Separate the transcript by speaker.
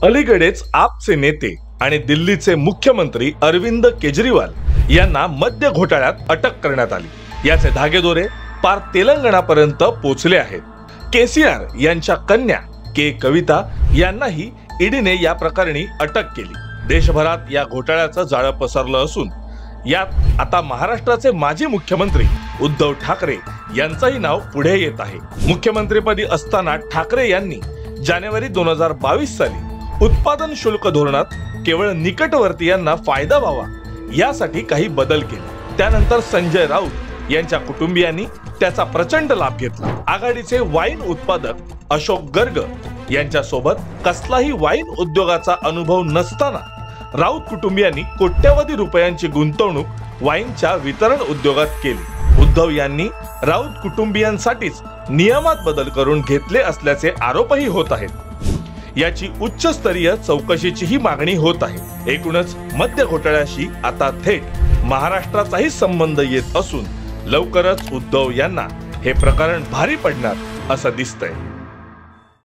Speaker 1: अलीकडेच आपचे नेते आणि दिल्लीचे मुख्यमंत्री अरविंद केजरीवाल यांना मद्य घोटाळ्यात अटक करण्यात आली। याचे धागेदोरे पार तेलंगणापर्यंत पोहोचले आहेत। केसीआर यांच्या कन्या के कविता यांनाही ईडीने या प्रकरणी अटक केली। देशभरात या घोटाळ्याचं जाळं पसरलं असून यात आता महाराष्ट्राचे माजी मुख्यमंत्री उद्धव ठाकरे यांचंही नाव पुढे येत आहे। मुख्यमंत्रीपदी असताना ठाकरे यांनी जानेवारी 2022 साली उत्पादन शुल्क धोरणात केवळ निकटवर्तीयांना फायदा व्हावा यासाठी काही बदल केले। त्यानंतर संजय राऊत यांच्या कुटुंबियांनी त्याचा प्रचंड लाभ घेतला। आघाडीचे वाईन उत्पादक अशोक गर्ग यांच्या सोबत कसलाही वाईन उद्योगाचा अनुभव नसताना राऊत कुटुंबियांनी कोट्यवधी रुपयांची गुंतवणूक वाईनच्या वितरण उद्योगात केली। उद्धव यांनी राऊत कुटुंबियांसाठीच नियमात बदल करून घेतले असल्याचे आरोपही होत आहेत। याची उच्चस्तरीय चौकशीचीही मागणी होत आहे। एकूणच मद्य घोटाळ्याशी आता थेट महाराष्ट्राचाही संबंध येत असून लवकरच उद्धव यांना हे प्रकरण भारी पडणार असं दिसतंय।